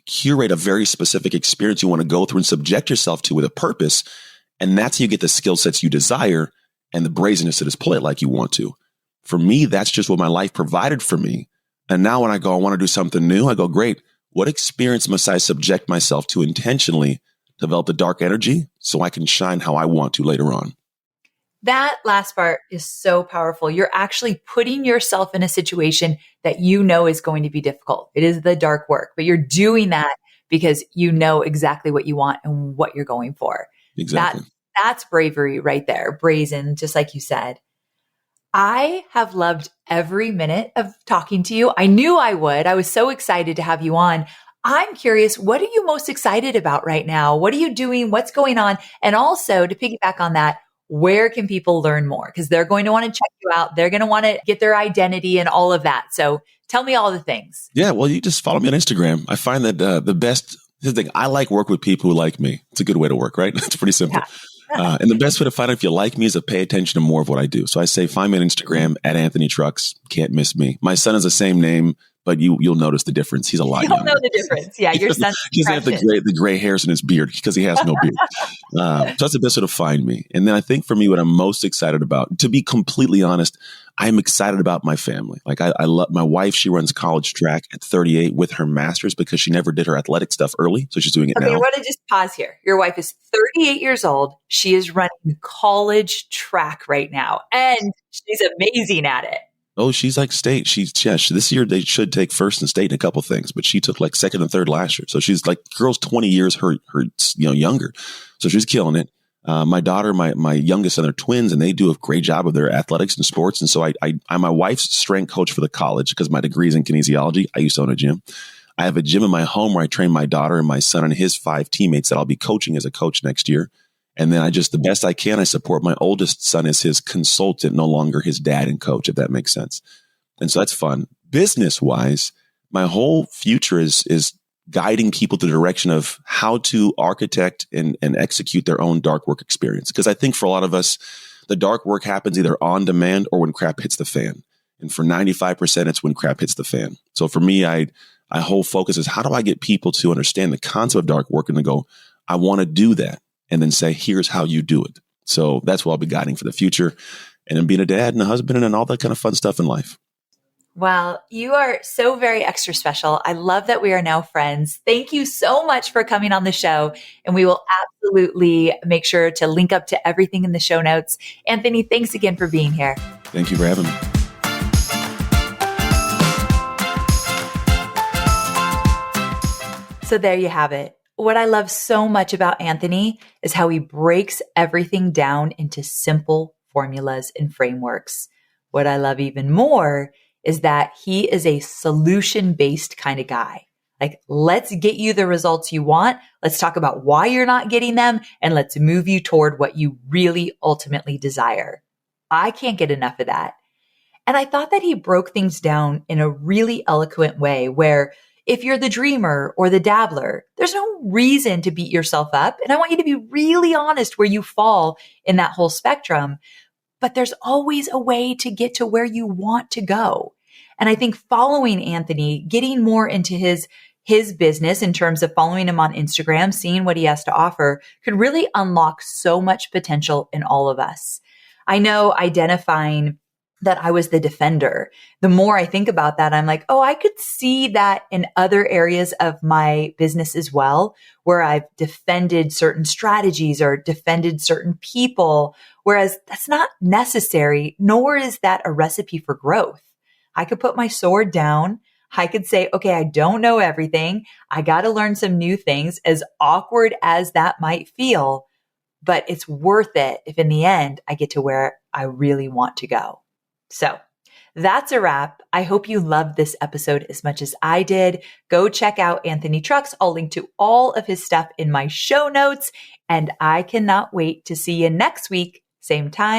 curate a very specific experience you want to go through and subject yourself to with a purpose. And that's how you get the skill sets you desire and the brazenness to display it like you want to. For me, that's just what my life provided for me. And now when I go, I want to do something new, I go, great. What experience must I subject myself to intentionally develop the dark energy so I can shine how I want to later on? That last part is so powerful. You're actually putting yourself in a situation that you know is going to be difficult. It is the dark work, but you're doing that because you know exactly what you want and what you're going for. Exactly. That's bravery right there. Brazen, just like you said. I have loved every minute of talking to you. I knew I would. I was so excited to have you on. I'm curious, what are you most excited about right now? What are you doing? What's going on? And also, to piggyback on that, where can people learn more? Because they're going to want to check you out. They're going to want to get their identity and all of that. So tell me all the things. Yeah, well, you just follow me on Instagram. I find that the best thing, I like work with people who like me. It's a good way to work, right? It's pretty simple. Yeah. And the best way to find out if you like me is to pay attention to more of what I do. So I say, find me on Instagram at Anthony Trucks. Can't miss me. My son has the same name, but you'll notice the difference. He's a lot You'll younger. know the difference. Yeah, your sense He doesn't have the gray hairs in his beard because he has no beard. So that's the best way to find me. And then I think for me, what I'm most excited about, to be completely honest, I'm excited about my family. Like I love my wife. She runs college track at 38 with her master's because she never did her athletic stuff early. So she's doing it now. I want to just pause here. Your wife is 38 years old. She is running college track right now, and she's amazing at it. Oh, she's like state. This year they should take first in state in a couple things, but she took like second and third last year. So she's like girl's 20 years her younger. So she's killing it. My daughter, my youngest son, they're twins, and they do a great job of their athletics and sports. And so I'm my wife's strength coach for the college because my degree is in kinesiology. I used to own a gym. I have a gym in my home where I train my daughter and my son and his 5 teammates that I'll be coaching as a coach next year. And then the best I can, I support my oldest son as his consultant, no longer his dad and coach, if that makes sense. And so that's fun. Business wise, my whole future is guiding people to the direction of how to architect and execute their own dark work experience. Because I think for a lot of us, the dark work happens either on demand or when crap hits the fan. And for 95%, it's when crap hits the fan. So for me, I whole focus is how do I get people to understand the concept of dark work and to go, I want to do that. And then say, here's how you do it. So that's what I'll be guiding for the future. And then being a dad and a husband and all that kind of fun stuff in life. Well, you are so very extra special. I love that we are now friends. Thank you so much for coming on the show. And we will absolutely make sure to link up to everything in the show notes. Anthony, thanks again for being here. Thank you for having me. So there you have it. What I love so much about Anthony is how he breaks everything down into simple formulas and frameworks. What I love even more is that he is a solution-based kind of guy. Like, let's get you the results you want. Let's talk about why you're not getting them, and let's move you toward what you really ultimately desire. I can't get enough of that. And I thought that he broke things down in a really eloquent way where if you're the dreamer or the dabbler, there's no reason to beat yourself up. And I want you to be really honest where you fall in that whole spectrum. But there's always a way to get to where you want to go. And I think following Anthony, getting more into his business in terms of following him on Instagram, seeing what he has to offer, could really unlock so much potential in all of us. I know identifying that I was the defender. The more I think about that, I'm like, oh, I could see that in other areas of my business as well, where I've defended certain strategies or defended certain people, whereas that's not necessary, nor is that a recipe for growth. I could put my sword down. I could say, okay, I don't know everything. I got to learn some new things, as awkward as that might feel, but it's worth it if in the end I get to where I really want to go. So that's a wrap. I hope you loved this episode as much as I did. Go check out Anthony Trucks. I'll link to all of his stuff in my show notes. And I cannot wait to see you next week, same time,